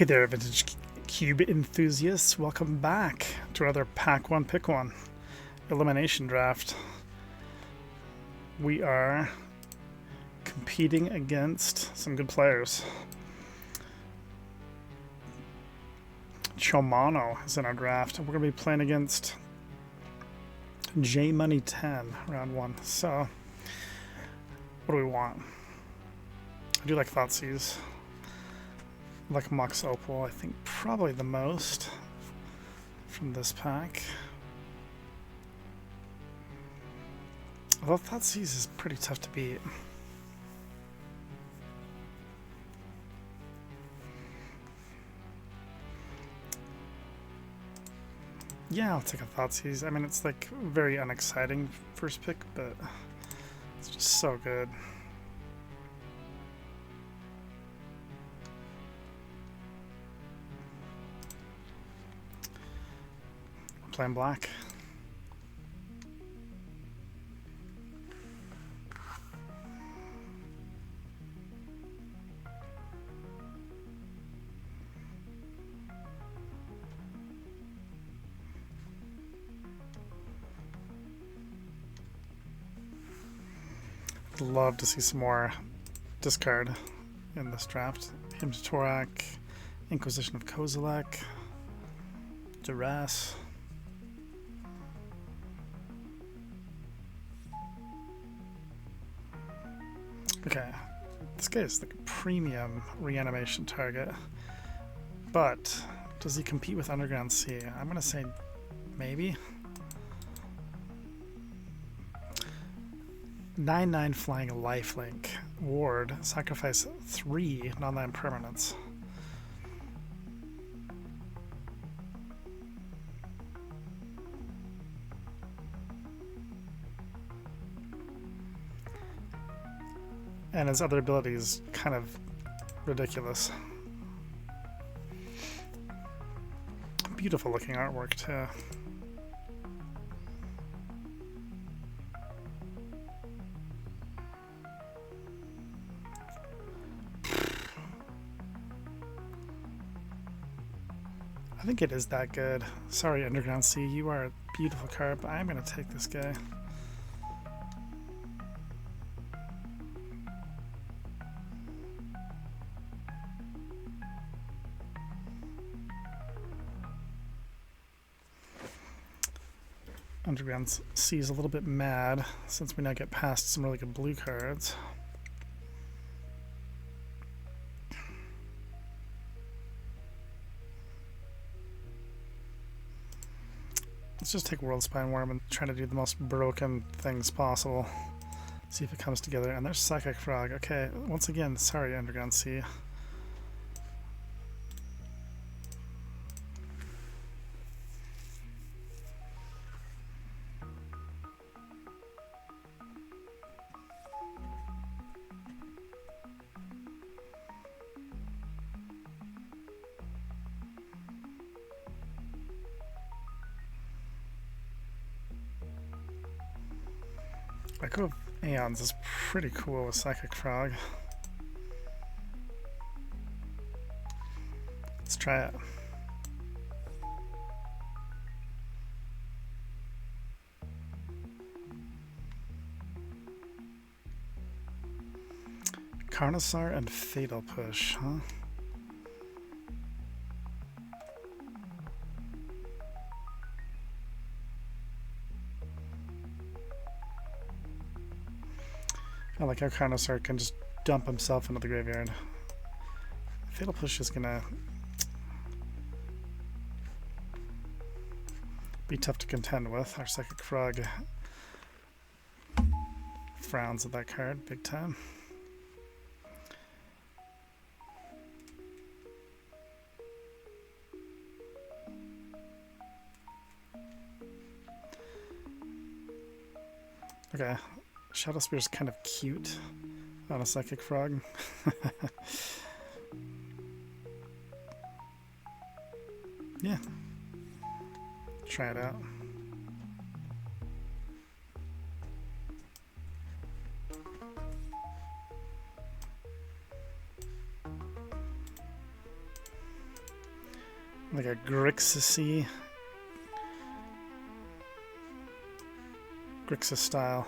Hey there, Vintage Cube enthusiasts. Welcome back to another Pack 1 Pick 1 elimination draft. We are competing against some good players. Chomano is in our draft. We're going to be playing against J Money 10 round 1. So, what do we want? I do like Thoughtseize. I like Mox Opal, I think probably the most from this pack. Although Thoughtseize is pretty tough to beat. Yeah, I'll take a Thoughtseize. I mean, it's like very unexciting first pick, but it's just so good. Playing black. Love to see some more discard in this draft. Hymn to Torak, Inquisition of Kozilek, Duress. Okay, this guy is like a premium reanimation target, but does he compete with Underground Sea? I'm gonna say maybe. 9/9 flying lifelink ward, sacrifice 3 non-land permanents. And his other ability is kind of ridiculous. Beautiful looking artwork too. I think it is that good. Sorry, Underground Sea, you are a beautiful card, but I'm going to take this guy. Underground Sea is a little bit mad since we now get past some really good blue cards. Let's just take Worldspine Worm and try to do the most broken things possible. See if it comes together. And there's Psychic Frog. Okay, once again, sorry, Underground Sea. Echo of Aeons is pretty cool with Psychic Frog. Let's try it. Carnosaur and Fatal Push, huh? I like how Carnosaur can just dump himself into the graveyard. Fatal Push is gonna be tough to contend with. Our Psychic Frog frowns at that card big time. Okay. Shadow Spear is kind of cute on a Psychic Frog. Yeah. Try it out. Like a Grixis style.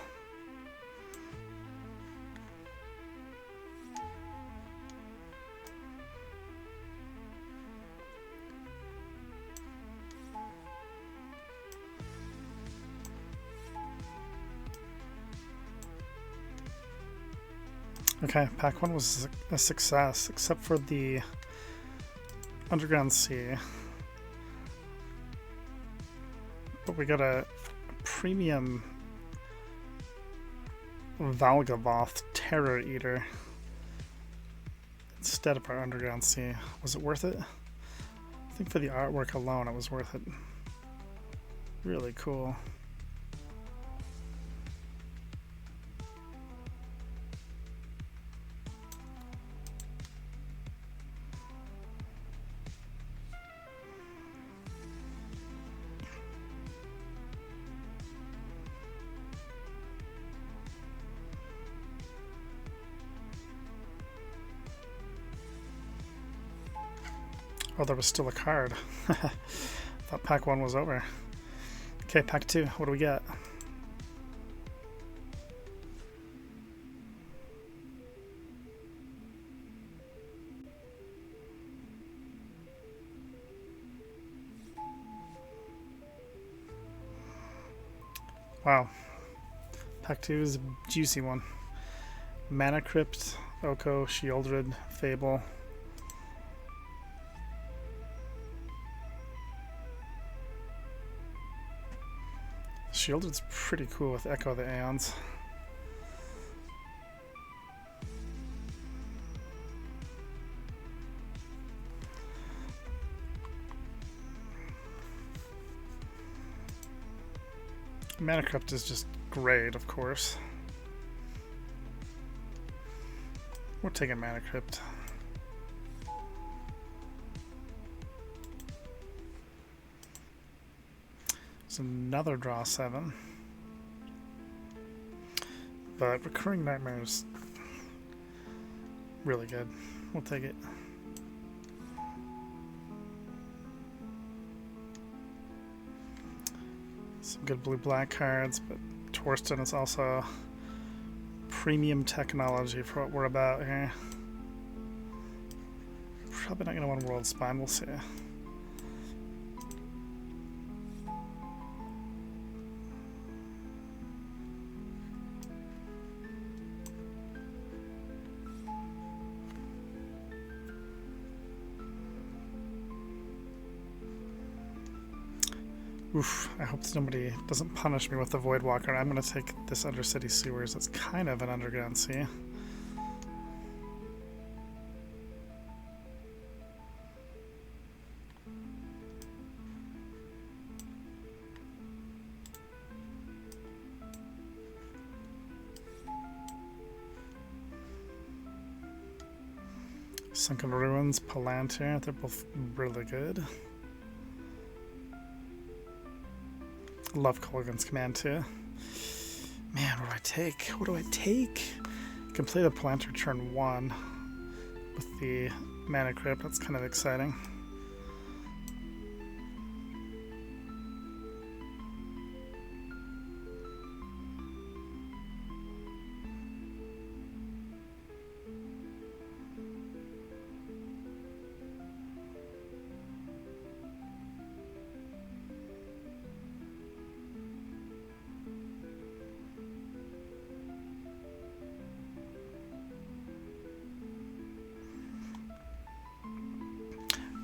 Okay, pack 1 was a success, except for the Underground Sea. But we got a premium Valgavoth Terror Eater instead of our Underground Sea. Was it worth it? I think for the artwork alone it was worth it. Really cool. Oh, there was still a card. Thought pack 1 was over. Okay, pack 2. What do we get? Wow. Pack 2 is a juicy one. Mana Crypt, Oko, Sheoldred, Fable. Sheoldred's pretty cool with Echo of the Aeons. Mana Crypt is just great, of course. We're taking Mana Crypt. It's another draw 7. But Recurring Nightmares, really good. We'll take it. Some good blue-black cards, but Torsten is also premium technology for what we're about here. Probably not going to win World Spine, we'll see. Oof, I hope somebody doesn't punish me with the Voidwalker. I'm going to take this Undercity Sewers. It's kind of an underground sea. Sunken Ruins, Palantir, they're both really good. Love Kolaghan's Command too. Man, what do I take? What do I take? I can play the Palantir turn 1 with the Mana Crypt. That's kind of exciting.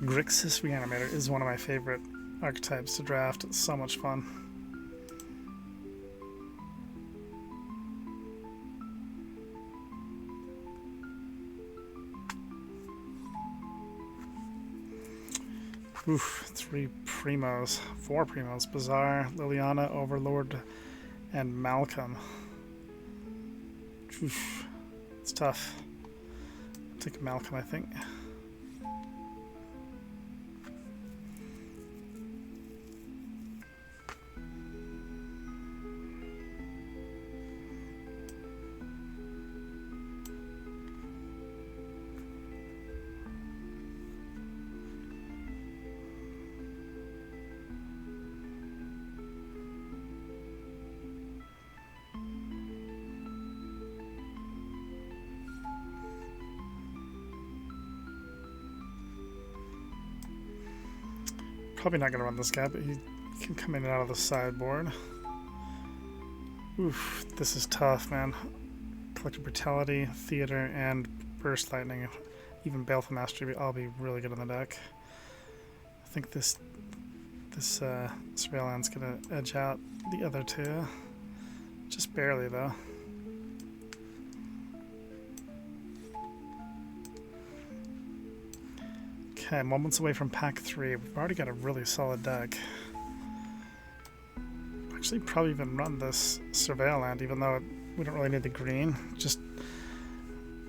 Grixis Reanimator is one of my favorite archetypes to draft. It's so much fun. Oof, 4 Primos. Bazaar, Liliana, Overlord, and Malcolm. Oof, it's tough. I'll take Malcolm, I think. Probably not going to run this guy, but he can come in and out of the sideboard. Oof, this is tough, man. Collective Brutality, Theater, and Burst Lightning. Even Baleful Mastery, all be really good on the deck. I think this Surveillance going to edge out the other two. Just barely, though. Okay, moments away from pack 3. We've already got a really solid deck. Actually, probably even run this Surveil Land, even though we don't really need the green. Just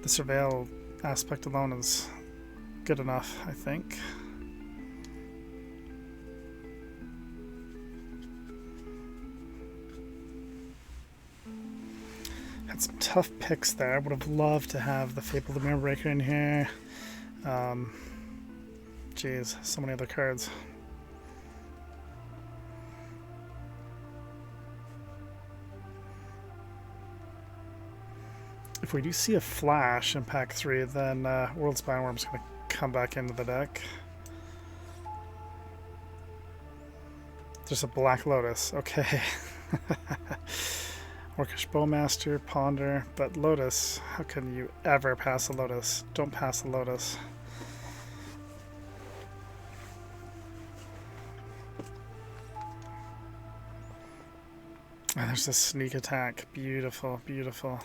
the Surveil aspect alone is good enough, I think. Had some tough picks there. I would have loved to have the Fable of the Mirrorbreaker in here. Jeez, so many other cards. If we do see a flash in pack 3, then World Spineworm's going to come back into the deck. There's a Black Lotus, okay. Orcish Bowmaster, Ponder, but Lotus, how can you ever pass a Lotus? Don't pass a Lotus. Oh, there's a sneak attack. Beautiful, beautiful.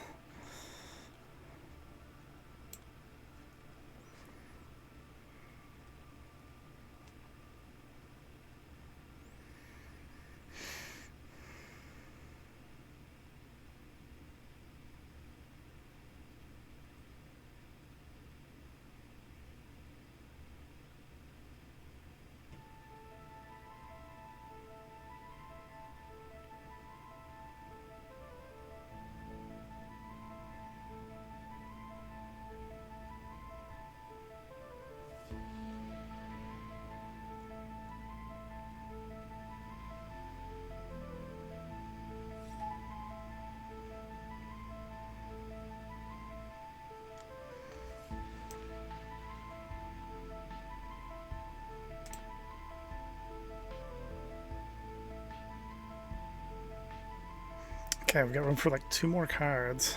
Okay, we've got room for like 2 more cards.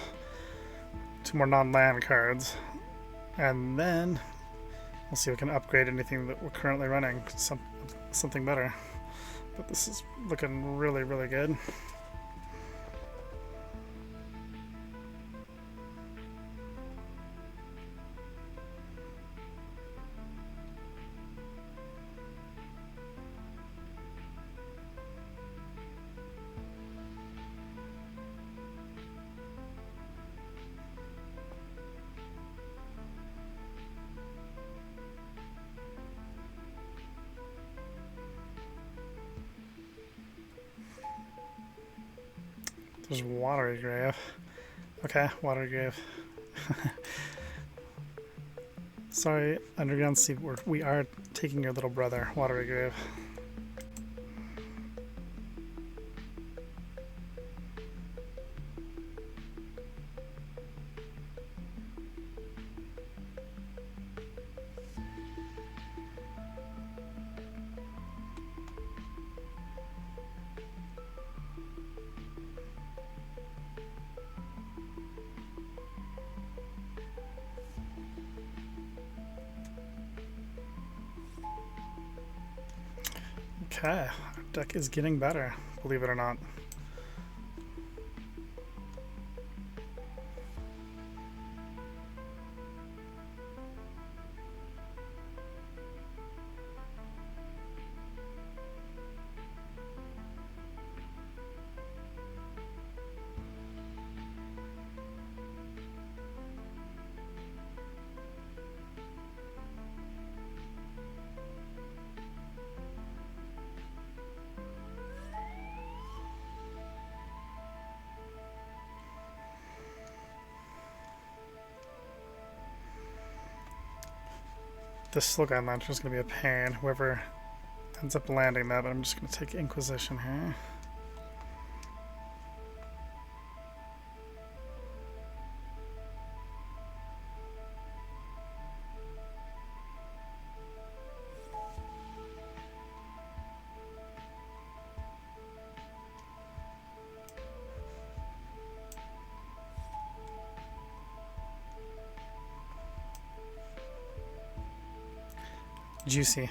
2 more non-land cards. And then we'll see if we can upgrade anything that we're currently running. Something better. But this is looking really, really good. There's Watery Grave. Okay, Watery Grave. Sorry, Underground Sea, we are taking your little brother, Watery Grave. Okay, our deck is getting better, believe it or not. This Slow-Guide Lantern is going to be a pain. Whoever ends up landing that, I'm just going to take Inquisition here. Juicy.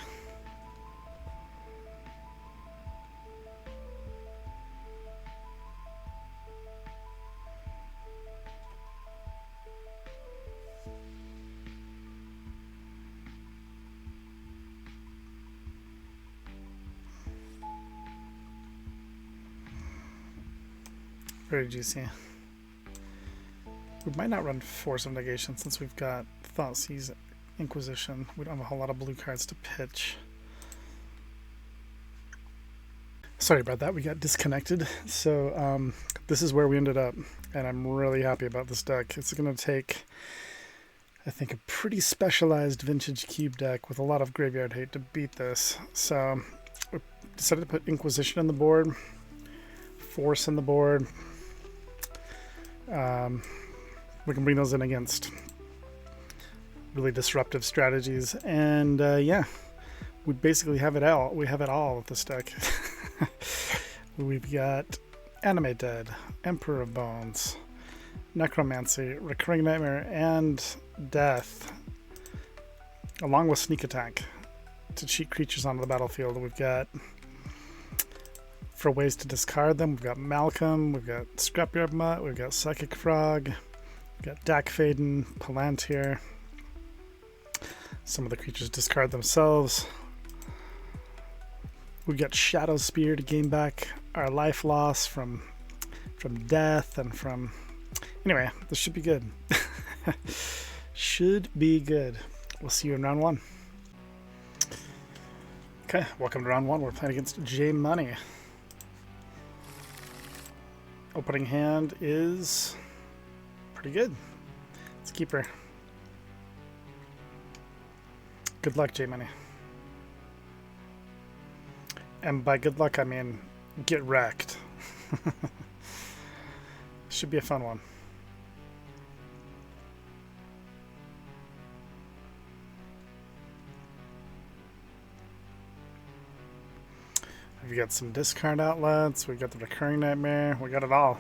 Very juicy. We might not run Force of Negation since we've got Thoughtseize Inquisition. We don't have a whole lot of blue cards to pitch. Sorry about that, we got disconnected. So this is where we ended up, and I'm really happy about this deck. It's going to take, I think, a pretty specialized vintage cube deck with a lot of graveyard hate to beat this. So we decided to put Inquisition on the board, Force on the board. We can bring those in against really disruptive strategies, and yeah, we basically have it all. We have it all with this deck. We've got Animate Dead, Emperor of Bones, Necromancy, Recurring Nightmare, and Death, along with Sneak Attack to cheat creatures onto the battlefield. We've got, for ways to discard them, we've got Malcolm, we've got Scrapyard Mutt, we've got Psychic Frog, we've got Dakfaden, Palantir. Some of the creatures discard themselves. We've got Shadow Spear to gain back our life loss from death and from... Anyway, this should be good. Should be good. We'll see you in round one. Okay, welcome to round one. We're playing against J Money. Opening hand is pretty good. It's a keeper. Good luck, J Money. And by good luck, I mean get wrecked. Should be a fun one. We've got some discard outlets. We've got the Recurring Nightmare. We got it all.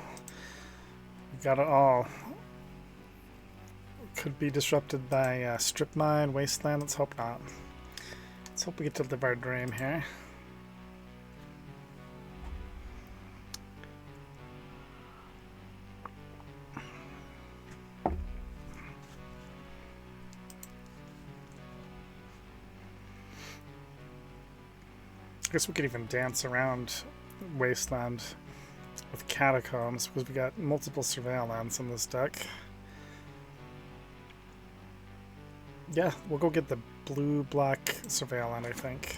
We got it all. Could be disrupted by Strip Mine, Wasteland. Let's hope not. Let's hope we get to live our dream here. I guess we could even dance around Wasteland with Catacombs because we got multiple Surveil lands in this deck. Yeah, we'll go get the blue-black Surveil land, I think.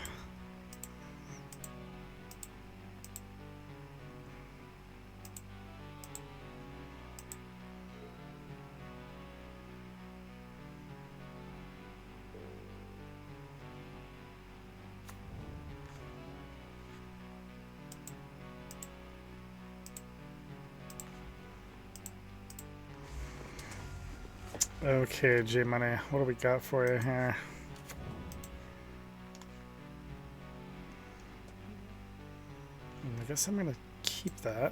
Okay, J Money, what do we got for you here? I guess I'm gonna keep that.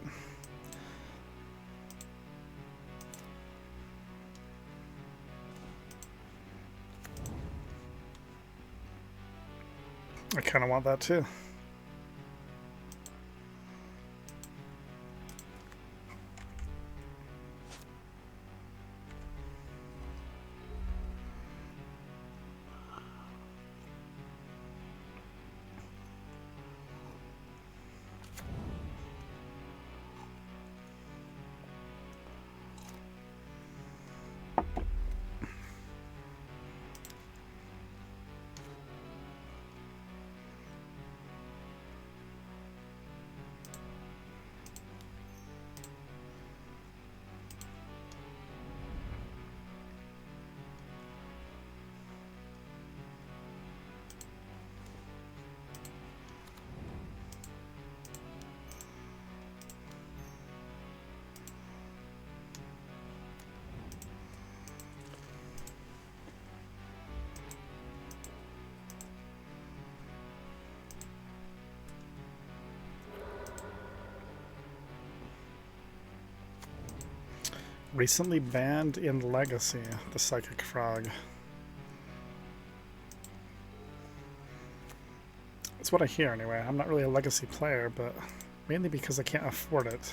I kind of want that too. Recently banned in Legacy, the Psychic Frog. That's what I hear anyway. I'm not really a legacy player, but mainly because I can't afford it.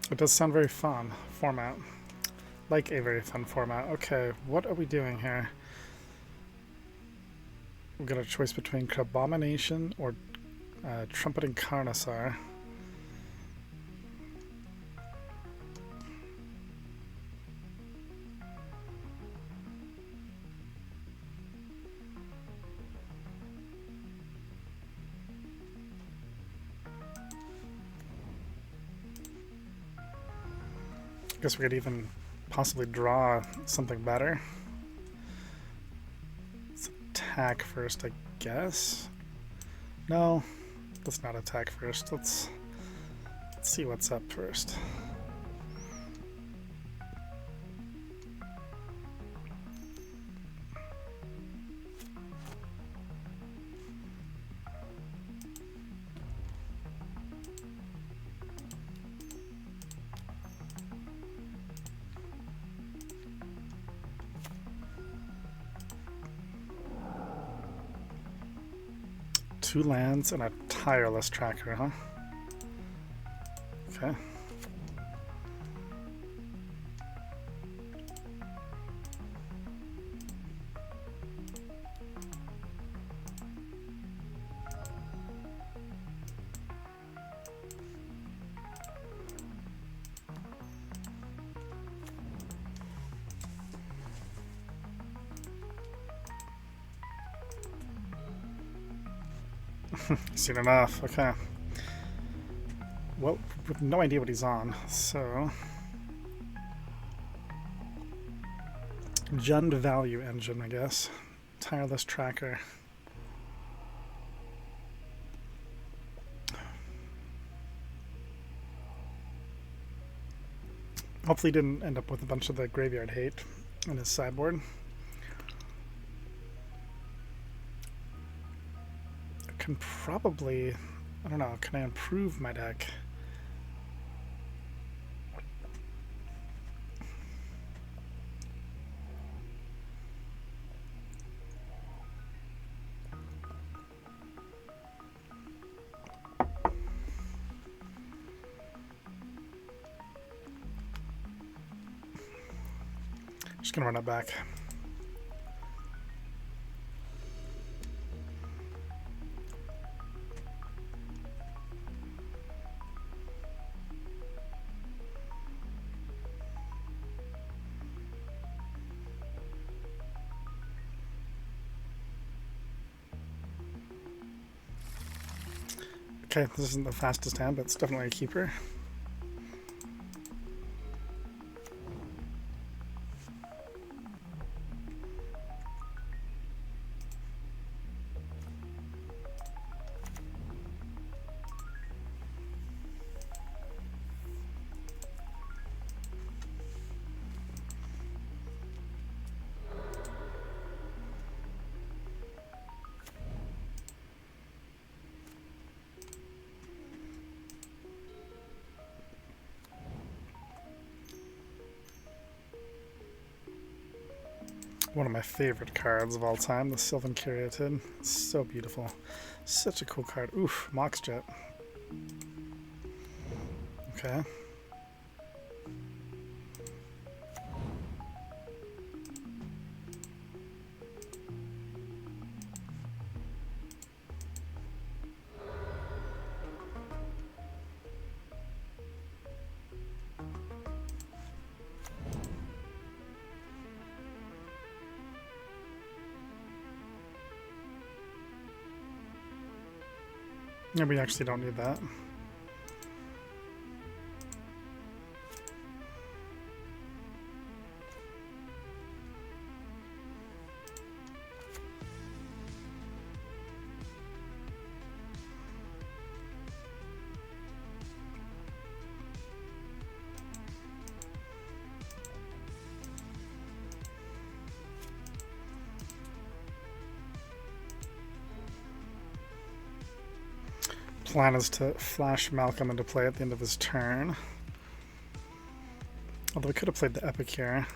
It does sound very fun format. Like a very fun format. Okay, what are we doing here? We've got a choice between Crabomination or Trumpeting Carnosaur. I guess we could even possibly draw something better. Let's attack first, I guess. No, let's not attack first. Let's see what's up first. Two lands and a tireless tracker, huh? Okay. Seen enough, okay. Well, we have no idea what he's on, so... Jund Value Engine, I guess. Tireless Tracker. Hopefully he didn't end up with a bunch of the graveyard hate in his sideboard. Can probably, I don't know, can I improve my deck? Just gonna run it back. Okay, this isn't the fastest hand, but it's definitely a keeper. One of my favorite cards of all time, the Sylvan Caryatid. It's so beautiful. Such a cool card. Oof, Moxjet. Okay. Yeah, we actually don't need that. Plan is to flash Malcolm into play at the end of his turn. Although we could have played the Epic here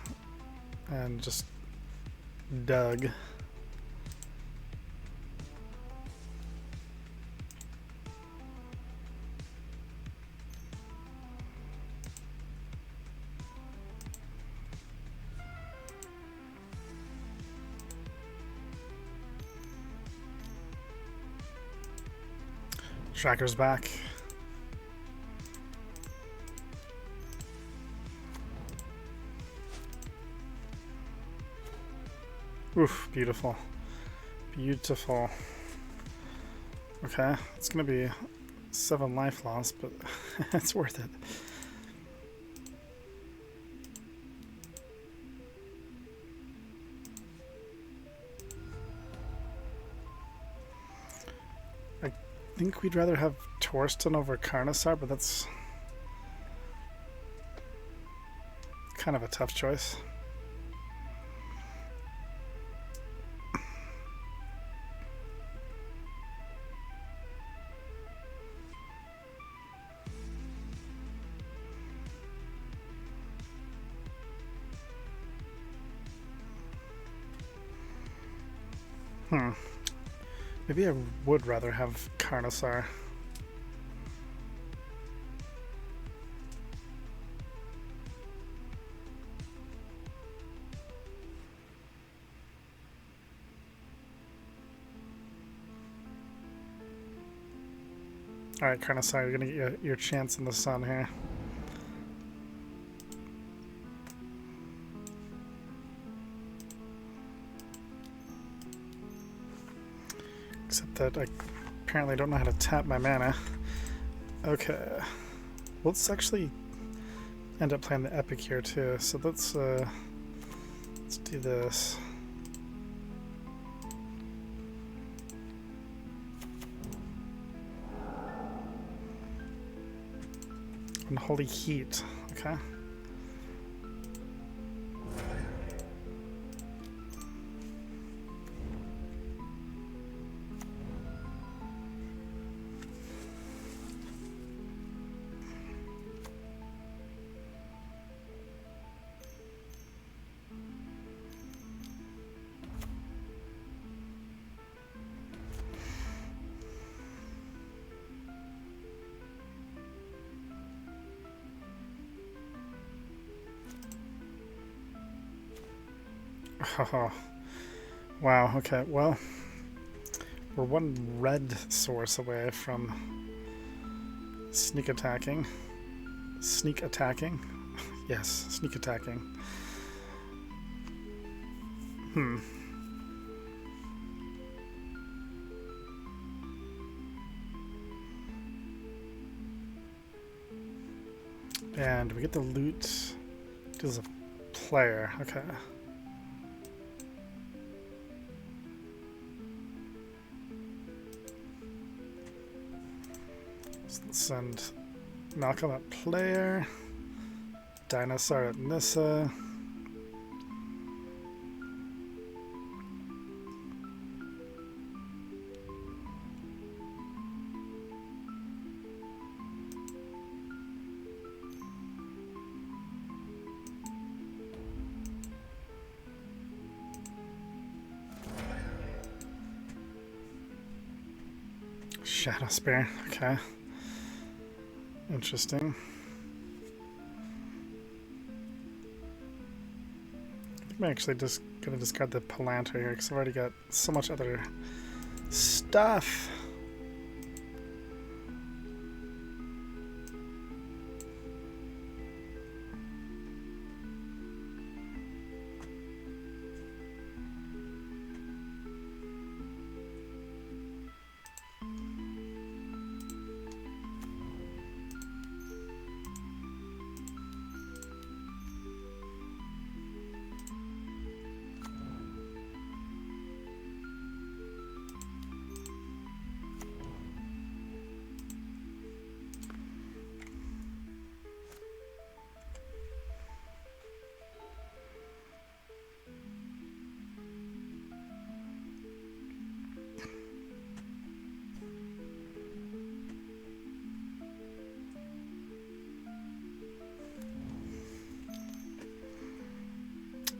and just dug. Tracker's back. Oof, beautiful. Beautiful. Okay, it's gonna be 7 life loss, but it's worth it. I think we'd rather have Torsten over Carnosaur, but that's kind of a tough choice. Maybe I would rather have Carnosaur. Alright, Carnosaur, you're gonna get your chance in the sun here. Except that I apparently don't know how to tap my mana. Okay. Let's actually end up playing the Epic here too. So let's do this. Unholy Heat. Okay. Oh, wow, okay, well, we're 1 red source away from sneak attacking. Sneak attacking? Yes, sneak attacking. And we get the loot as a player, okay. Send Malcolm at player, Dinosaur at Nissa. Shadow Spear, okay. Interesting. I think I'm actually just gonna discard the Palantir here because I've already got so much other stuff.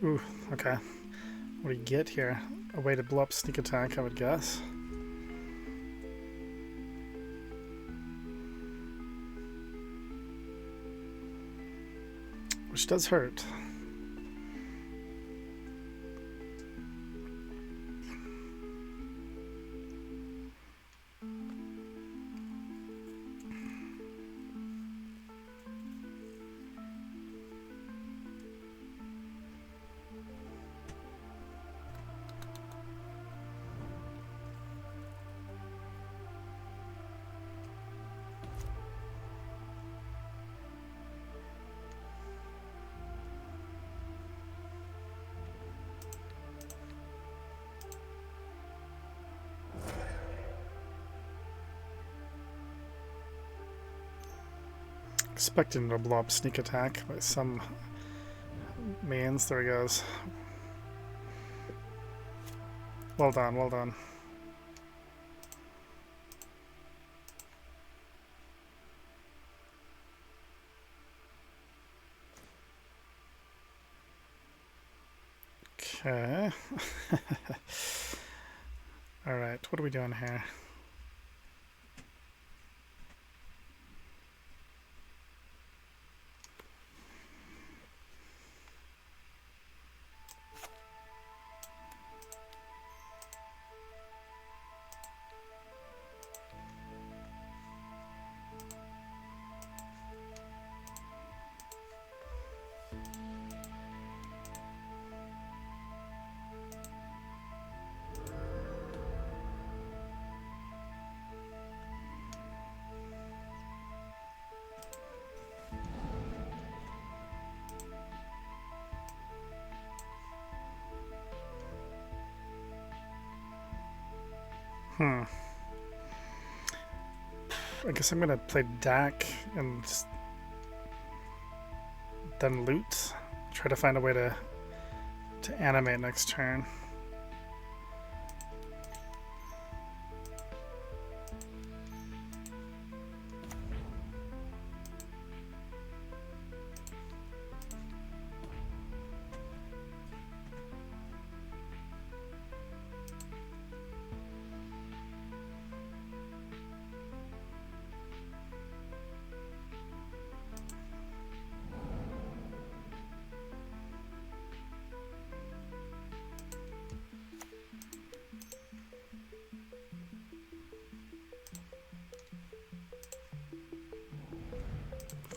Ooh, okay. What do you get here? A way to blow up sneak attack, I would guess. Which does hurt. Expecting to blow up sneak attack by some means. There he goes. Well done, well done. Okay. Alright, what are we doing here? I guess I'm gonna play Dak and then loot. Try to find a way to animate next turn.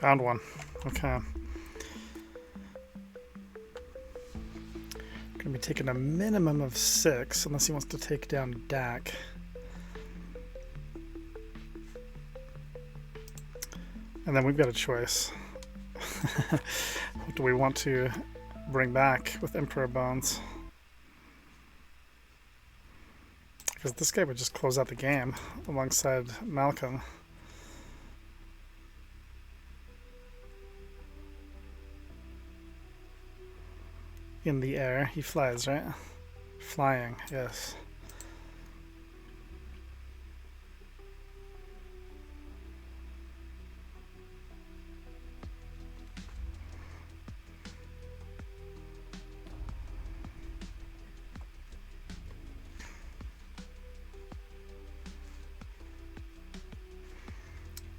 Found one. Okay. Gonna be taking a minimum of 6 unless he wants to take down Dak. And then we've got a choice. What do we want to bring back with Emperor Bones? Because this guy would just close out the game alongside Malcolm. In the air, he flies, right? Flying, yes.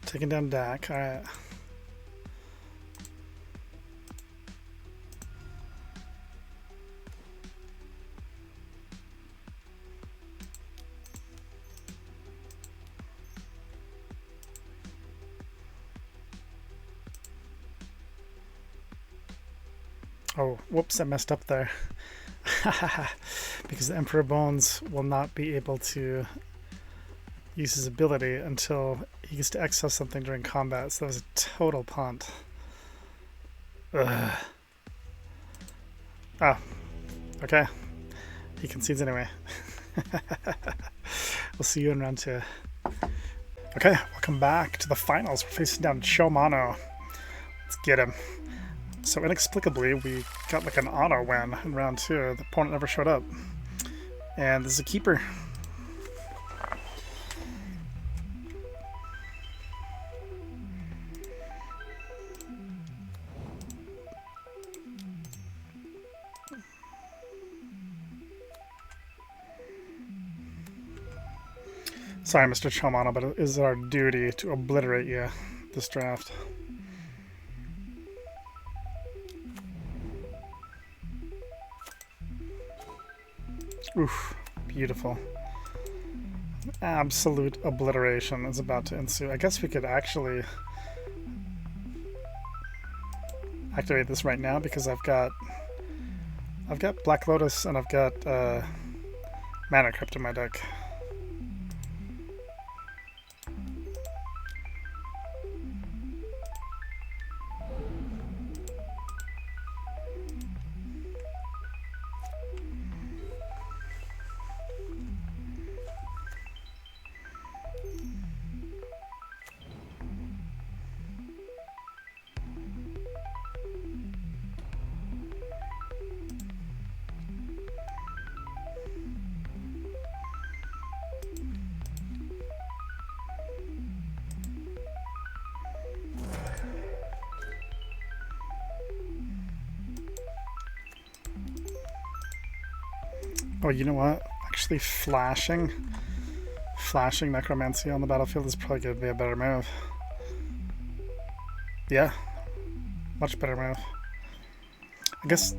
Taking down Dak, alright. Oh, whoops, I messed up there. Because the Emperor Bones will not be able to use his ability until he gets to exile something during combat, so that was a total punt. Ugh. Oh, okay. He concedes anyway. We'll see you in round 2. Okay, welcome back to the finals. We're facing down Chomano. Let's get him. So inexplicably, we got like an auto win in round 2. The opponent never showed up. And this is a keeper. Sorry, Mr. Chomano, but it is our duty to obliterate you this draft. Oof, beautiful. Absolute obliteration is about to ensue. I guess we could actually activate this right now because I've got Black Lotus and I've got Mana Crypt in my deck. Oh, you know what? Actually flashing Necromancy on the battlefield is probably going to be a better move. Yeah, much better move. I guess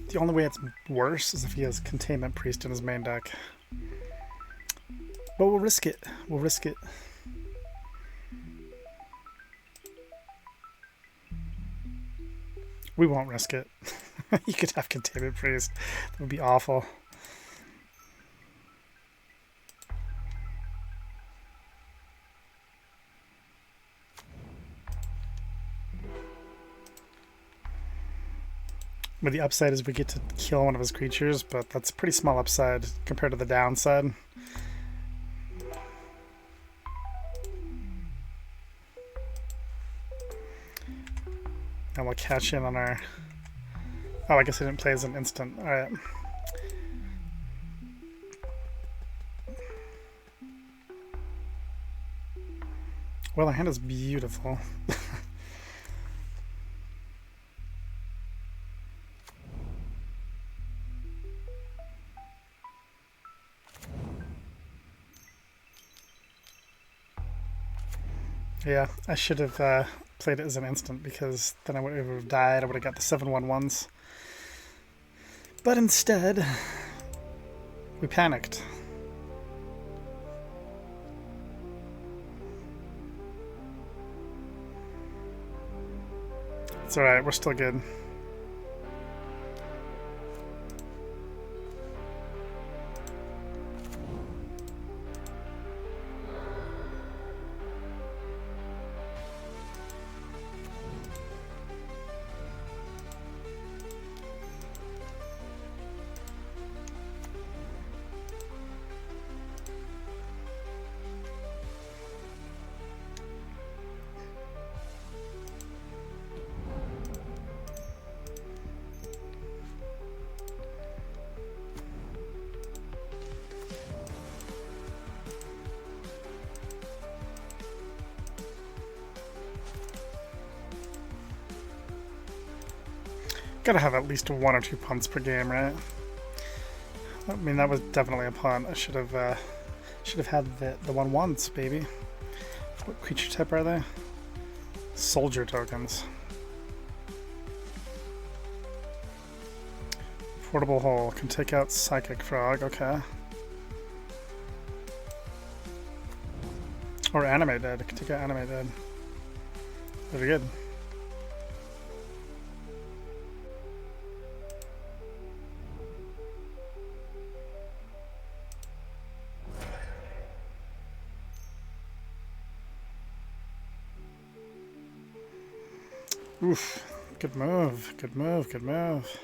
the only way it's worse is if he has Containment Priest in his main deck. But we'll risk it. We'll risk it. We won't risk it. You could have Containment Priest. That would be awful. But the upside is we get to kill one of his creatures, but that's a pretty small upside compared to the downside. And we'll catch in on our... Oh, I guess I didn't play as an instant. Alright. Well, our hand is beautiful. Yeah, I should have played it as an instant because then I would have died. I would have got the 7/1/1s. But instead, we panicked. It's alright, we're still good. Gotta have at least 1 or 2 punts per game, right? I mean, that was definitely a punt. I should have had the 1/1s, baby. What creature type are they? Soldier tokens. Portable hole can take out Psychic Frog. Okay. Or Animate Dead. It can take out Animate Dead. Very good. Oof, good move, good move, good move.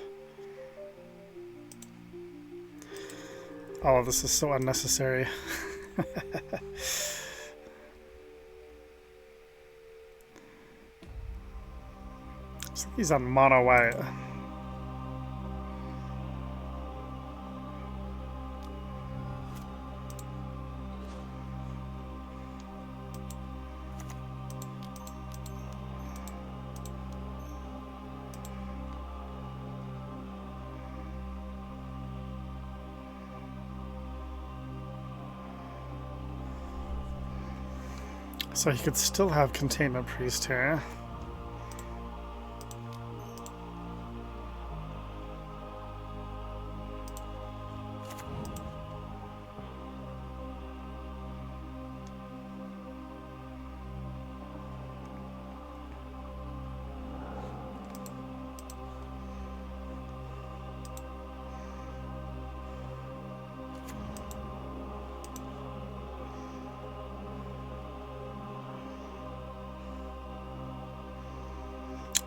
All of this is so unnecessary. So he's on mono white. So he could still have Containment Priest here.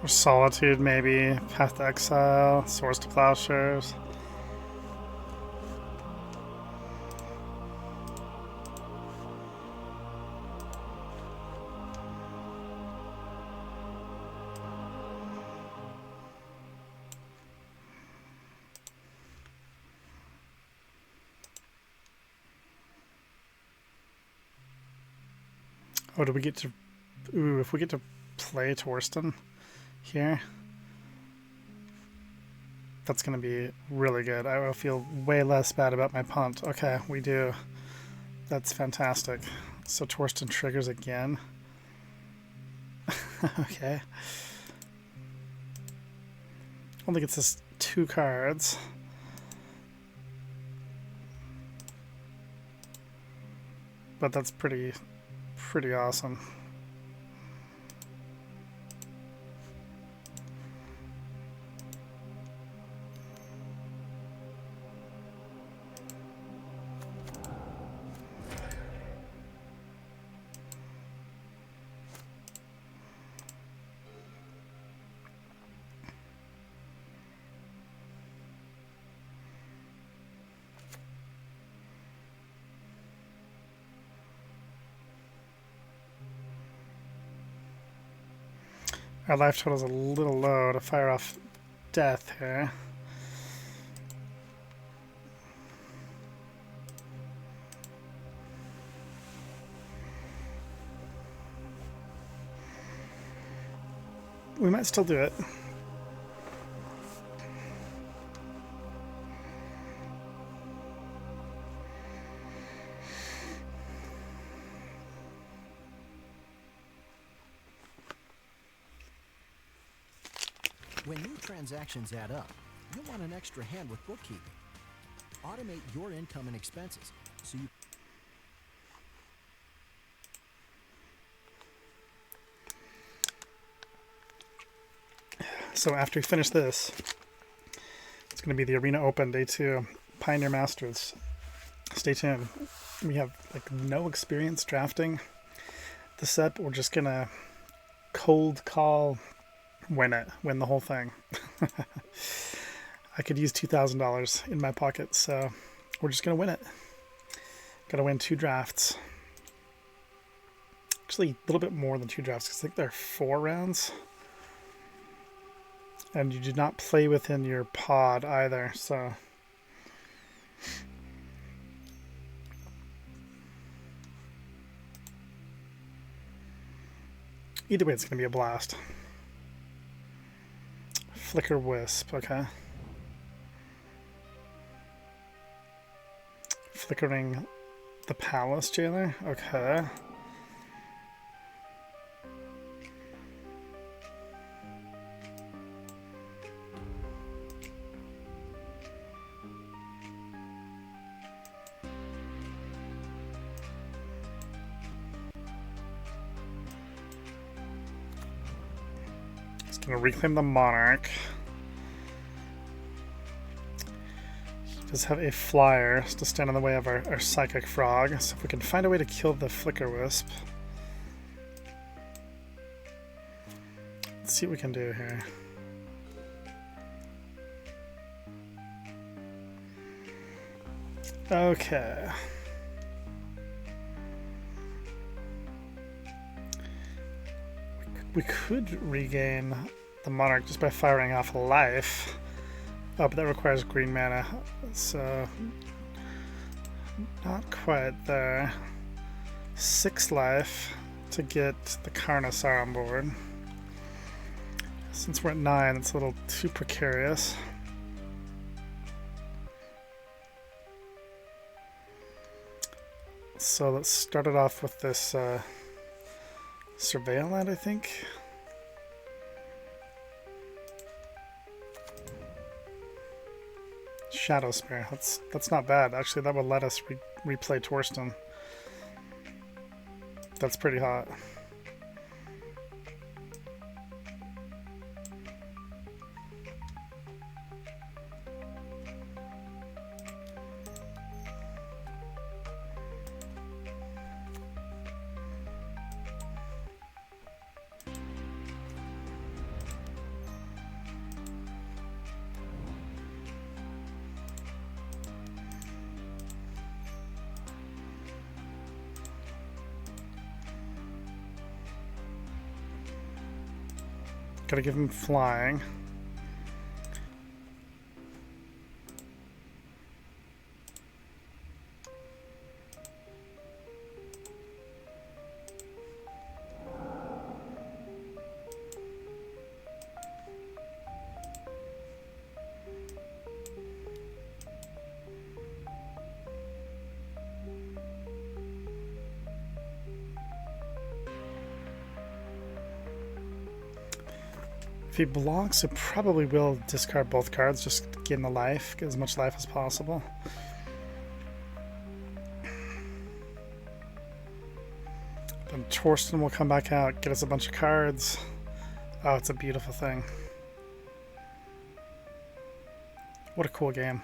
Or Solitude, maybe. Path to Exile, Swords to Plowshares. Oh, do we get to... Ooh, if we get to play Torsten here, that's going to be really good. I will feel way less bad about my punt. Okay, we do. That's fantastic. So Torsten triggers again. Okay. Only gets us 2 cards. But that's pretty awesome. Our life total is a little low to fire off death here. We might still do it. When new transactions add up, you'll want an extra hand with bookkeeping. Automate your income and expenses so you... So after we finish this, it's going to be the Arena Open Day 2, Pioneer Masters. Stay tuned. We have like no experience drafting the set, but we're just going to cold call win the whole thing. I could use $2,000 in my pocket, so we're just going to win it. Got to win 2 drafts. Actually, a little bit more than 2 drafts, because I think there are 4 rounds. And you do not play within your pod either, so... Either way, it's going to be a blast. Flicker Wisp, okay. Flickering the Palace Jailer, okay. It's gonna reclaim the Monarch. He does have a flyer to stand in the way of our Psychic Frog, so if we can find a way to kill the Flicker Wisp. Let's see what we can do here. Okay. We could regain the Monarch just by firing off life. Oh, but that requires green mana, so not quite there. 6 life to get the Carnosaur on board. Since we're at 9, it's a little too precarious. So let's start it off with this Surveil Land, I think. Shadow Spear. That's not bad. Actually, that would let us replay Torsten. That's pretty hot. Gotta give him flying. If he blocks, it probably will discard both cards, just gain the life, get as much life as possible. Then Torsten will come back out, get us a bunch of cards. Oh, it's a beautiful thing. What a cool game.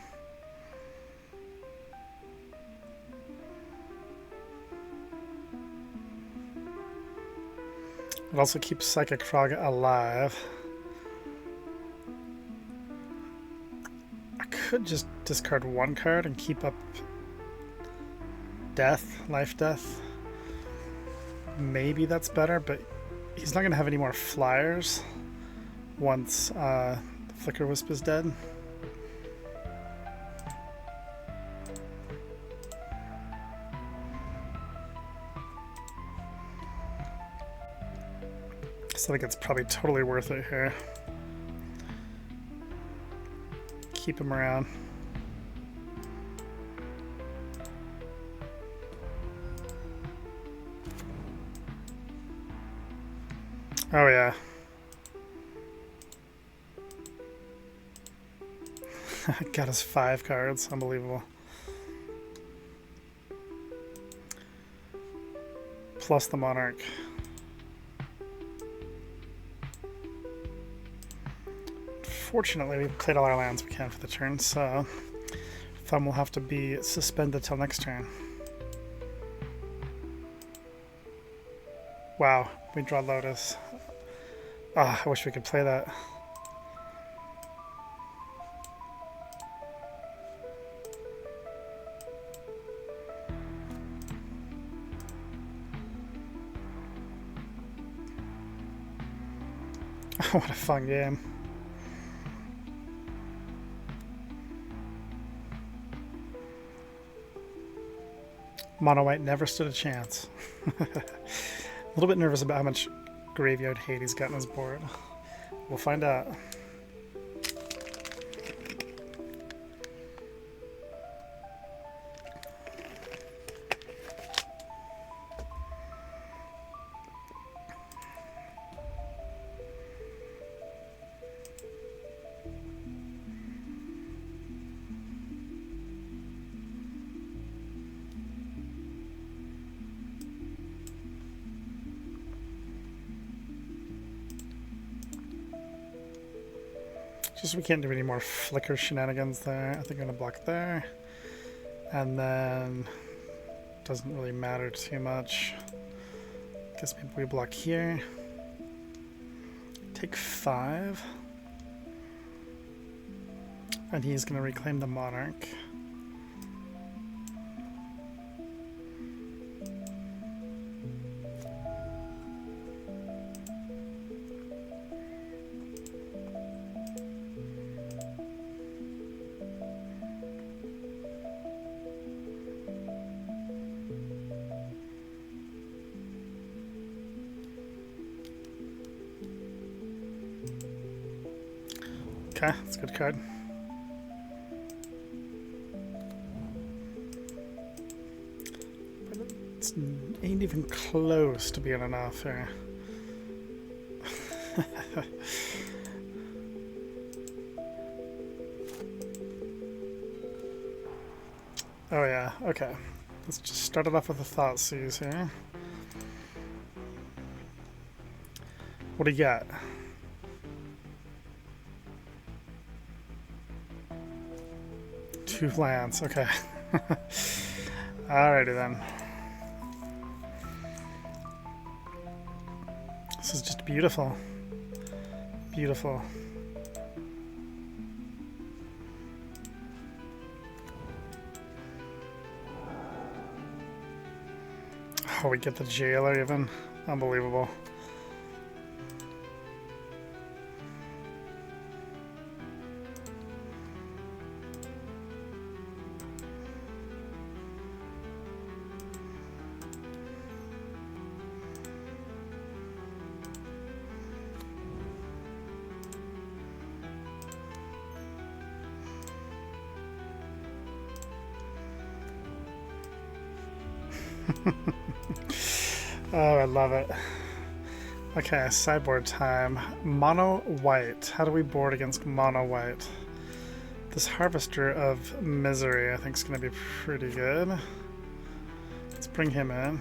It also keeps Psychic Frog alive. I could just discard one card and keep up death, life death. Maybe that's better, but he's not going to have any more flyers once the Flicker Wisp is dead. So I think it's probably totally worth it here. Keep him around. Oh yeah. Got us 5 cards. Unbelievable. Plus the Monarch. Fortunately, we've played all our lands we can for the turn, so Thumb will have to be suspended till next turn. Wow, we draw Lotus. Ah, I wish we could play that. What a fun game. Mono White never stood a chance. A little bit nervous about how much graveyard hate he's got on his board. We'll find out. Just we can't do any more flicker shenanigans there. I think I'm gonna block there. And then doesn't really matter too much. Guess maybe we block here. Take 5. And he's gonna reclaim the Monarch. Okay, that's a good card. It ain't even close to being enough here. Oh yeah, okay. Let's just start it off with the Thoughtseize here. What do you got? Two lands, okay. Alrighty then. This is just beautiful. Beautiful. Oh, we get the Jailer even. Unbelievable. Oh, I love it. Okay, sideboard time. Mono white. How do we board against mono white? This Harvester of Misery I think is going to be pretty good. Let's bring him in.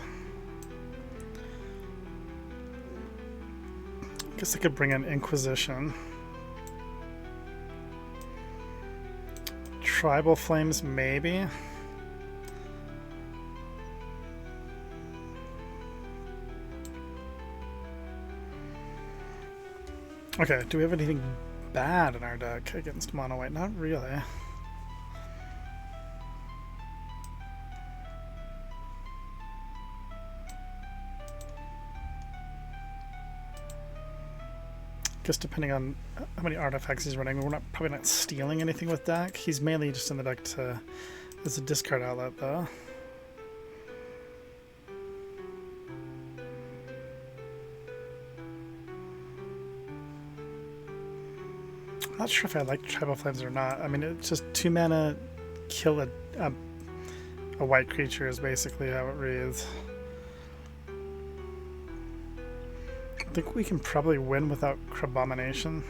I guess I could bring in Inquisition. Tribal Flames, maybe. Okay, do we have anything bad in our deck against mono white? Not really. Guess depending on how many artifacts he's running, we're probably not stealing anything with deck. He's mainly just in the deck as a discard outlet, though. I'm not sure if I like Tribal Flames or not. I mean, it's just 2 mana, kill a white creature is basically how it reads. I think we can probably win without Crabomination.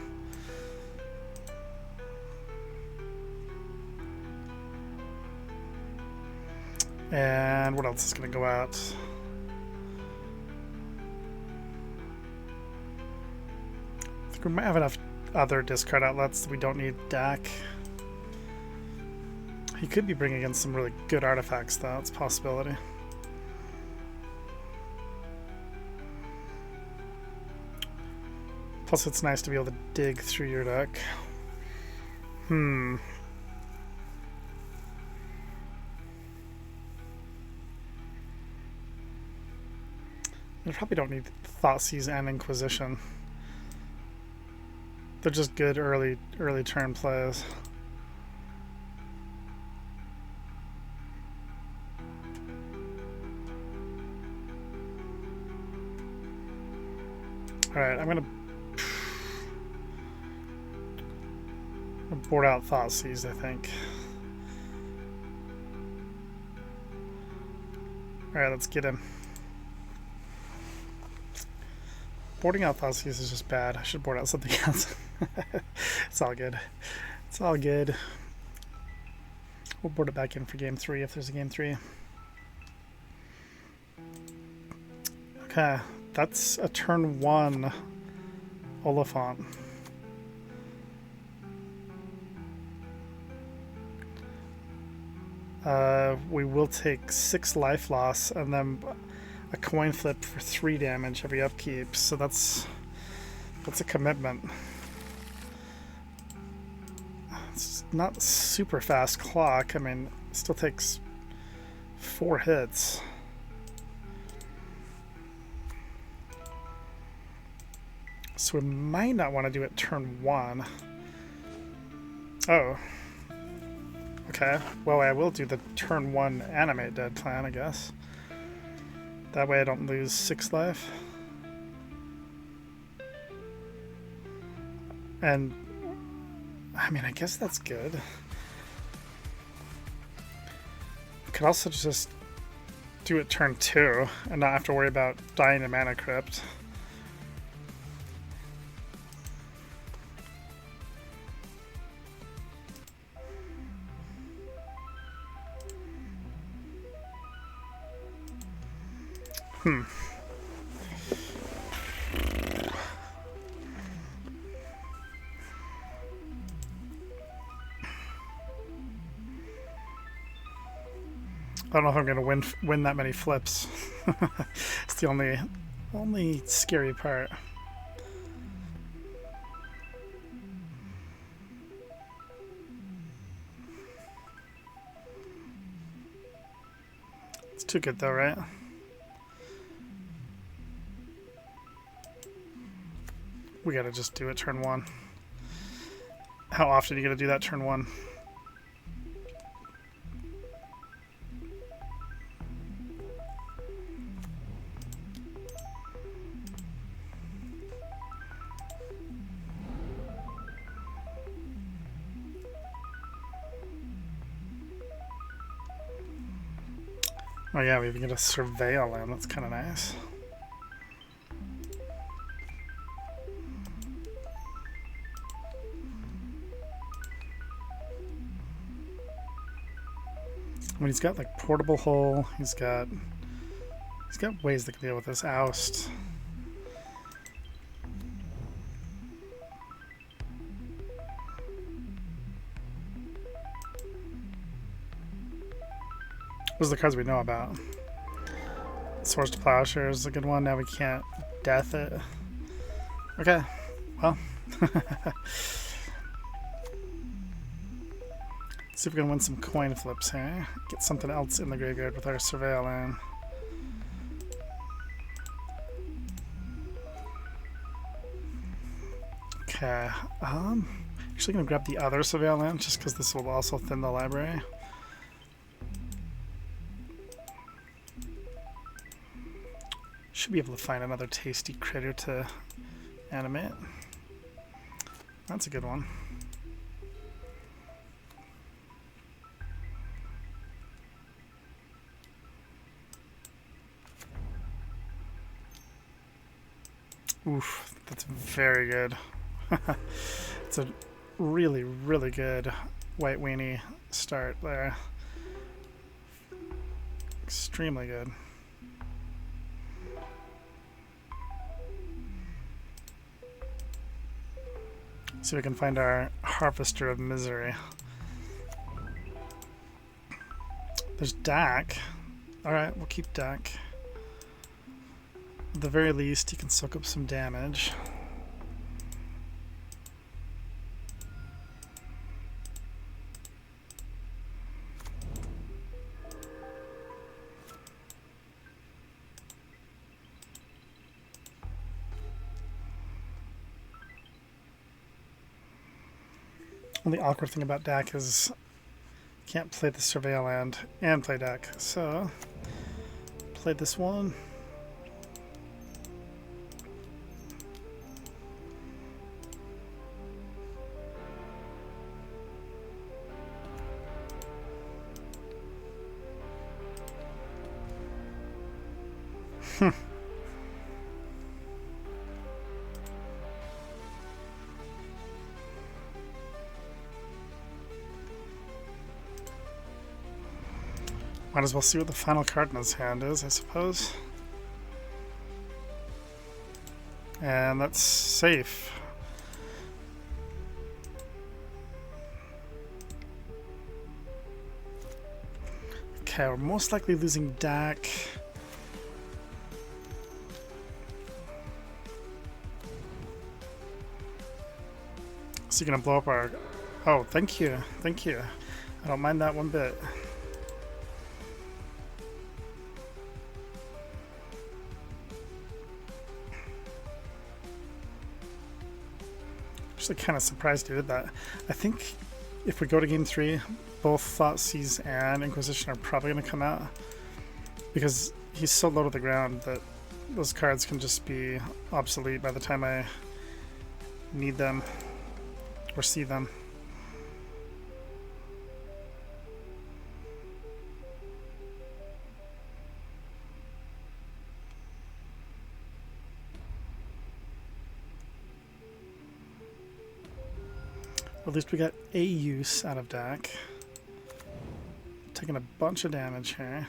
And what else is going to go out? I think we might have enough other discard outlets that we don't need deck. He could be bringing in some really good artifacts, though. It's a possibility. Plus, it's nice to be able to dig through your deck. You probably don't need Thoughtseize and Inquisition. They're just good early turn plays. Alright, I'm gonna board out Thoughtseize, I think. Alright, let's get him. Boarding out Thoughtseize is just bad. I should board out something else. It's all good. It's all good. We'll board it back in for game 3 if there's a game 3. Okay, that's a turn 1 Oliphant. We will take 6 life loss and then a coin flip for 3 damage every upkeep, so that's a commitment. It's not super fast clock. I mean, it still takes 4 hits. So we might not want to do it turn 1. Oh. Okay. Well, I will do the turn 1 animate dead plan, I guess. That way I don't lose 6 life. And I mean, I guess that's good. I could also just do it turn 2 and not have to worry about dying to Mana Crypt. I don't know if I'm gonna win that many flips. It's the only scary part. It's too good though, right? We gotta just do it turn 1. How often are you gonna do that turn 1? Oh yeah, we even get a surveil land. That's kind of nice. I mean, he's got like portable hull. He's got ways that can deal with this oust. Those are the cards we know about. Swords to Plowshare is a good one. Now we can't death it. Okay, well. See if we can win some coin flips here. Get something else in the graveyard with our Surveil land. Okay, actually gonna grab the other Surveil land just because this will also thin the library. Should be able to find another tasty critter to animate. That's a good one. Oof, that's very good. It's a really, really good white weenie start there. Extremely good. See if we can find our Harvester of Misery. There's Dak. Alright, we'll keep Dak. At the very least, he can soak up some damage. Only awkward thing about Dak is can't play the Surveil land and play Dak. So play this one. Might as well see what the final card in his hand is, I suppose. And that's safe. Okay, we're most likely losing Dak. So you're gonna blow up our... Oh, thank you. Thank you. I don't mind that one bit. Actually kind of surprised he did that. I think if we go to game 3, both Thoughtseize and Inquisition are probably going to come out because he's so low to the ground that those cards can just be obsolete by the time I need them or see them. At least we got a use out of deck. Taking a bunch of damage here.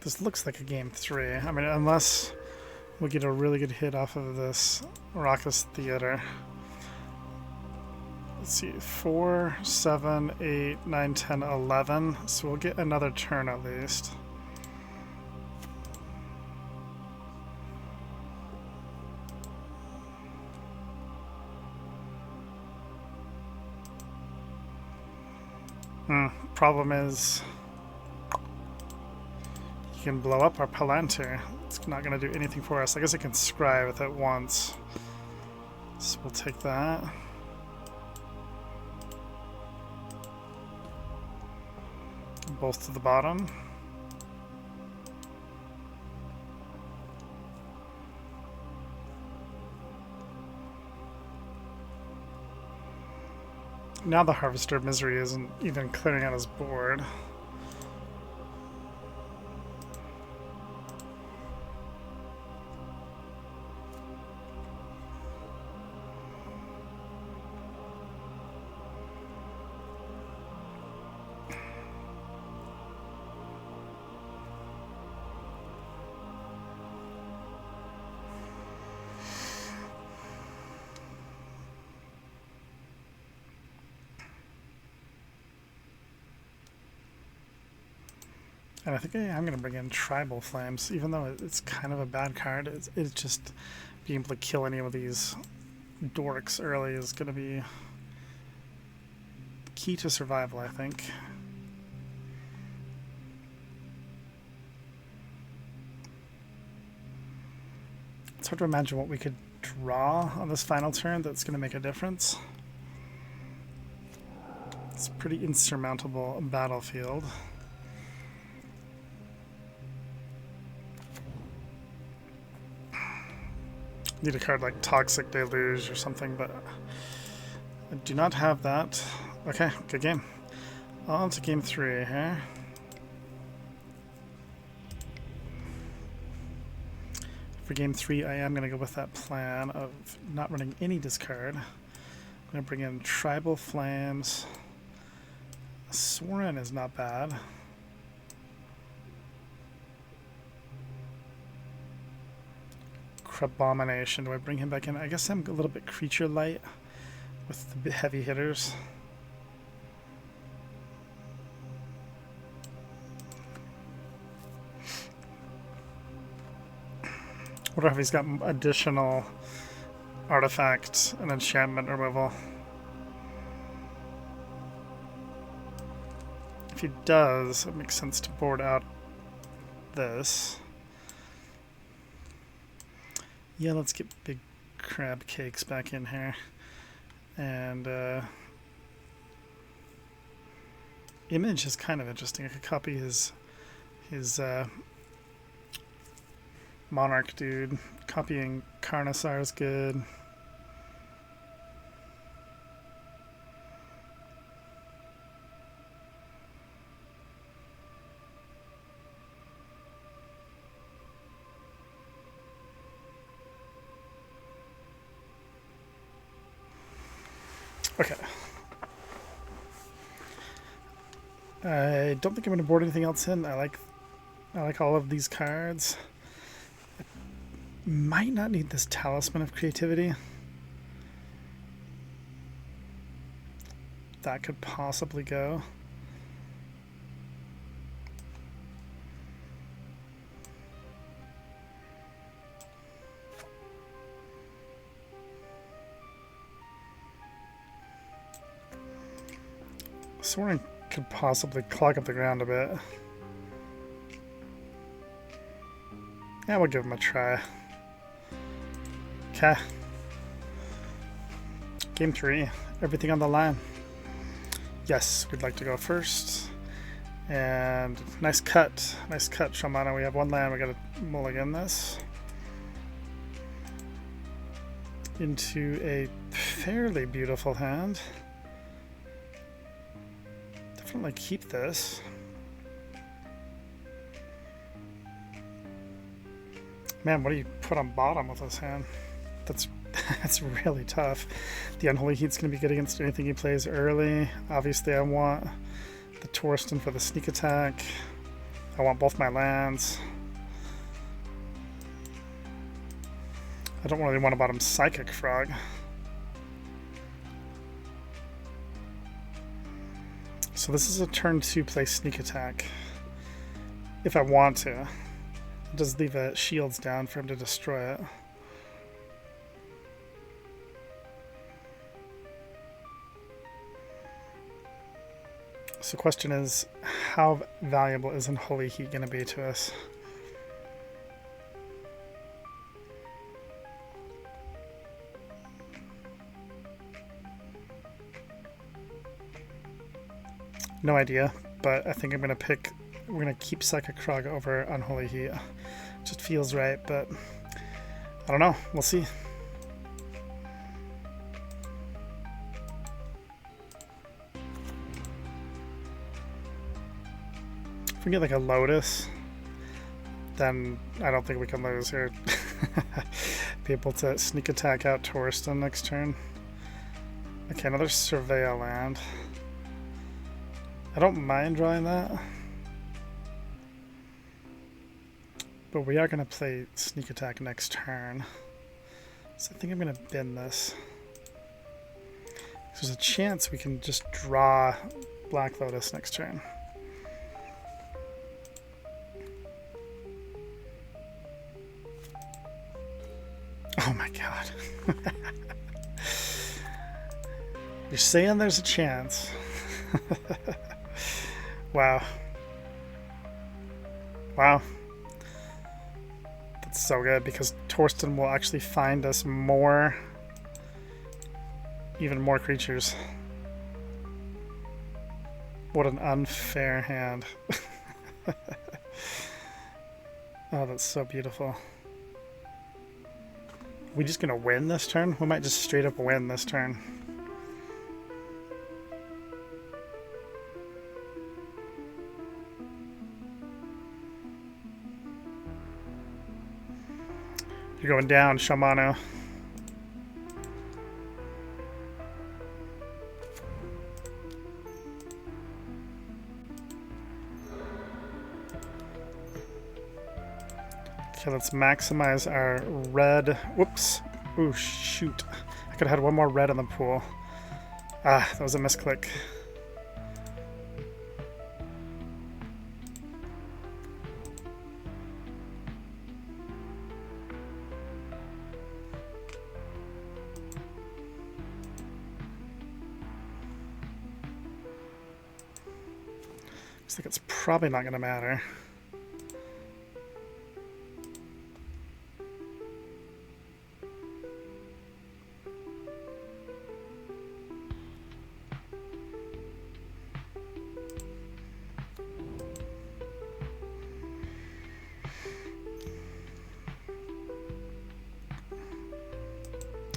This looks like a game 3. I mean, unless we get a really good hit off of this Raucous Theater. Let's see, 4, 7, 8, 9, 10, 11. So we'll get another turn at least. Problem is, you can blow up our Palantir. It's not going to do anything for us. I guess I can scry with it once. So we'll take that. Both to the bottom. Now the Harvester of Misery isn't even clearing out his board. And I think I'm going to bring in Tribal Flames, even though it's kind of a bad card. It's just being able to kill any of these dorks early is going to be key to survival, I think. It's hard to imagine what we could draw on this final turn that's going to make a difference. It's a pretty insurmountable battlefield. Need a card like Toxic Deluge or something, but I do not have that. Okay, good game. On to game 3 here. For game 3, I am going to go with that plan of not running any discard. I'm going to bring in Tribal Flames. Sorin is not bad. Abomination. Do I bring him back in? I guess I'm a little bit creature light with the heavy hitters. What if he's got additional artifact and enchantment removal? If he does, it makes sense to board out this. Yeah, let's get Big Crab Cakes back in here. And Image is kind of interesting. I could copy his Monarch dude. Copying Carnosaur is good. Okay. I don't think I'm going to board anything else in. I like all of these cards. I might not need this Talisman of Creativity. That could possibly go. Sorin could possibly clog up the ground a bit. Yeah, we'll give him a try. Okay. Game 3. Everything on the line. Yes, we'd like to go first. And nice cut. Nice cut, Shamana. We have one land. We gotta mulligan this into a fairly beautiful hand. Definitely keep this. Man, what do you put on bottom with this hand? That's That's really tough. The Unholy Heat's going to be good against anything he plays early. Obviously, I want the Torsten for the sneak attack. I want both my lands. I don't really want to bottom Psychic Frog. So this is a turn 2 play sneak attack. If I want to. I'll just leave shields down for him to destroy it. So the question is, how valuable is Unholy Heat going to be to us? No idea, but I think I'm going to we're going to keep Psychic Frog over Unholy Heat. Just feels right, but I don't know. We'll see. If we get like a Lotus, then I don't think we can lose here. Be able to sneak attack out Torsten next turn. Okay, another Surveil land. I don't mind drawing that. But we are going to play sneak attack next turn. So I think I'm going to bin this. There's a chance we can just draw Black Lotus next turn. Oh my god. You're saying there's a chance. Wow. Wow. That's so good because Torsten will actually find us more, even more creatures. What an unfair hand. Oh, that's so beautiful. Are we just gonna win this turn? We might just straight up win this turn. You're going down, Shamano. Okay, let's maximize our red. Whoops. Ooh, shoot. I could have had one more red in the pool. Ah, that was a misclick. Looks like it's probably not going to matter.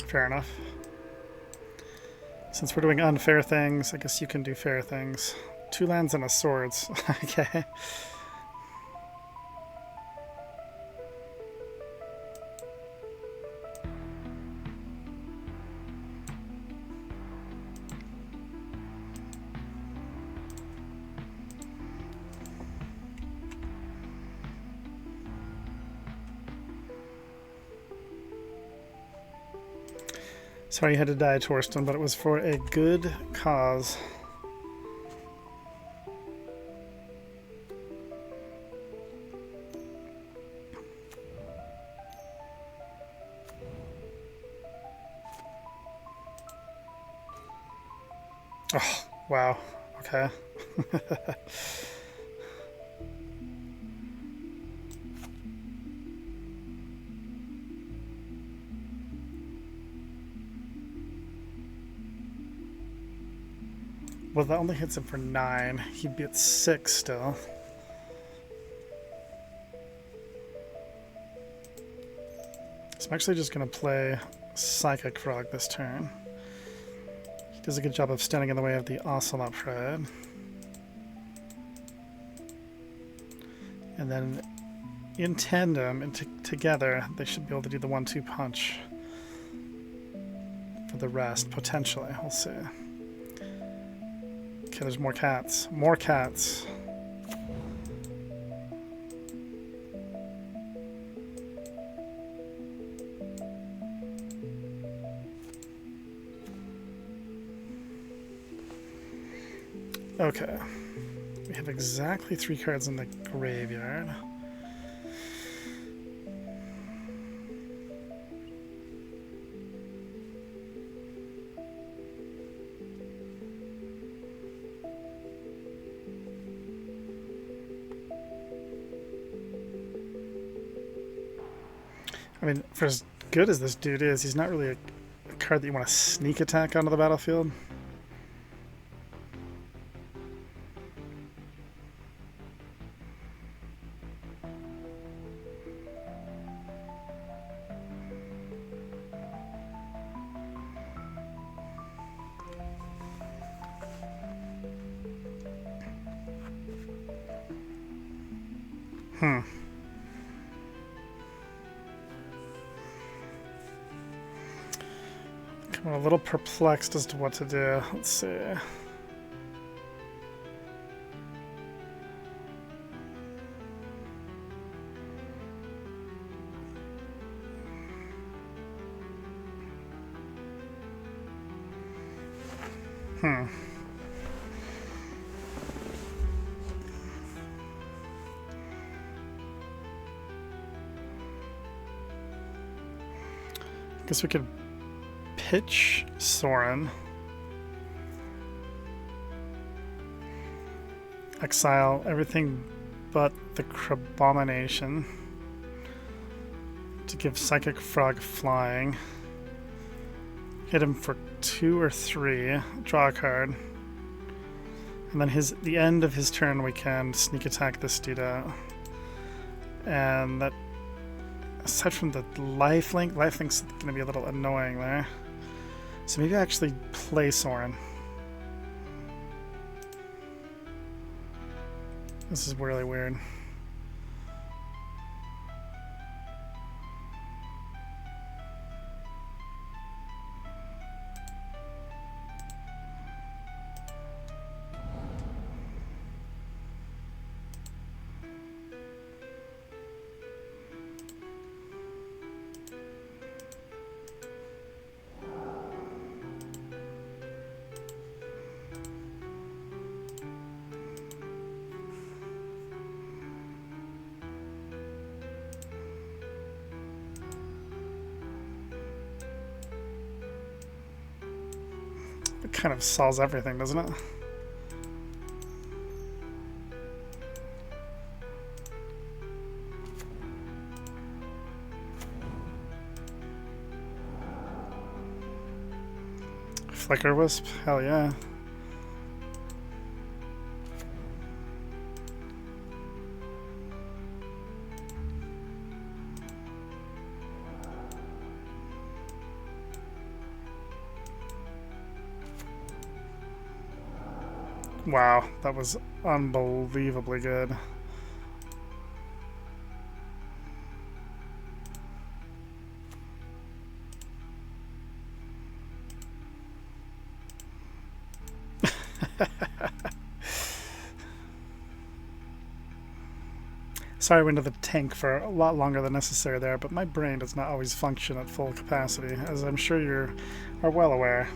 Fair enough. Since we're doing unfair things, I guess you can do fair things. 2 lands and a swords. Okay. Sorry you had to die, Torsten, but it was for a good cause. Oh, wow. Okay. Well, that only hits him for 9. He'd be at 6 still. So I'm actually just going to play Psychic Frog this turn. He does a good job of standing in the way of the Ocelot Pride. And then in tandem and together, they should be able to do the 1-2 punch. for the rest, potentially. We'll see. Okay, there's more cats. More cats. Okay. We have exactly 3 cards in the graveyard. I mean, for as good as this dude is, he's not really a card that you want to sneak attack onto the battlefield. I'm a little perplexed as to what to do. Let's see. Guess we could pitch Sorin. Exile everything but the Crabomination to give Psychic Frog flying. Hit him for 2 or 3. Draw a card. And then the end of his turn we can sneak attack this dude out. And that, aside from the lifelink's going to be a little annoying there. So maybe I actually play Sorin. This is really weird. It kind of solves everything, doesn't it? Flicker Wisp? Hell yeah. Wow, that was unbelievably good. Sorry I went to the tank for a lot longer than necessary there, but my brain does not always function at full capacity, as I'm sure you are well aware.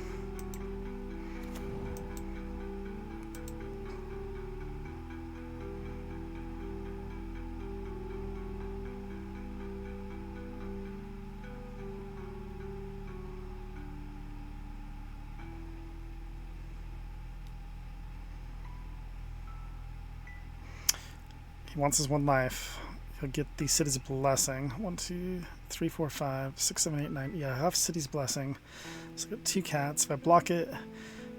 He wants his 1 life. He'll get the City's Blessing. 1, 2, 3, 4, 5, 6, 7, 8, 9. Yeah, I have City's Blessing. So I got 2 cats. If I block it,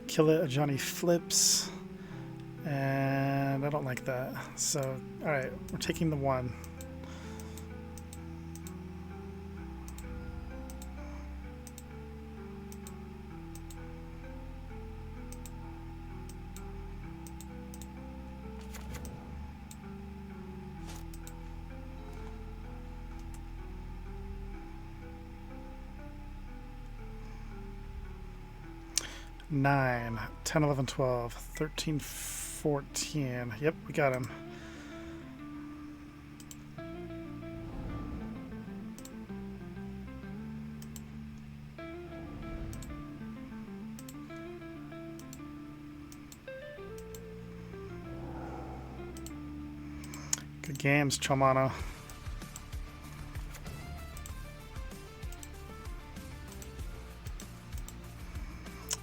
kill it, Johnny flips. And I don't like that. So, alright, we're taking the 1. 9, 10, 11, 12, 13, 14. Yep, we got him. Good games, Chomano.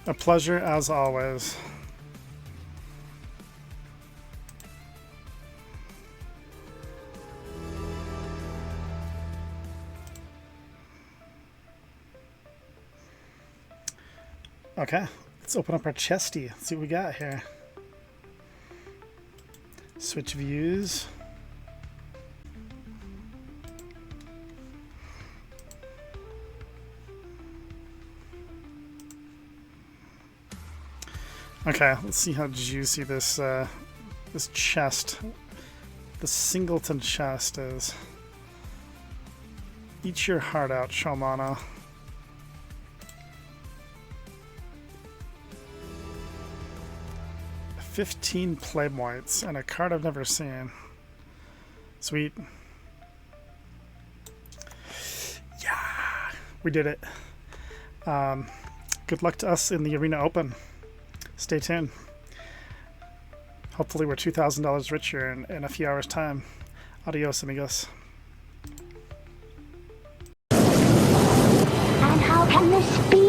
A pleasure as always. Okay, let's open up our chesty. See what we got here. Switch views. Okay, let's see how juicy this this chest, the Singleton chest is. Eat your heart out, Shomana. $15 Playmoids and a card I've never seen. Sweet. Yeah, we did it. Good luck to us in the Arena Open. Stay tuned. Hopefully we're $2,000 richer in a few hours' time. Adios, amigos. And how can this be?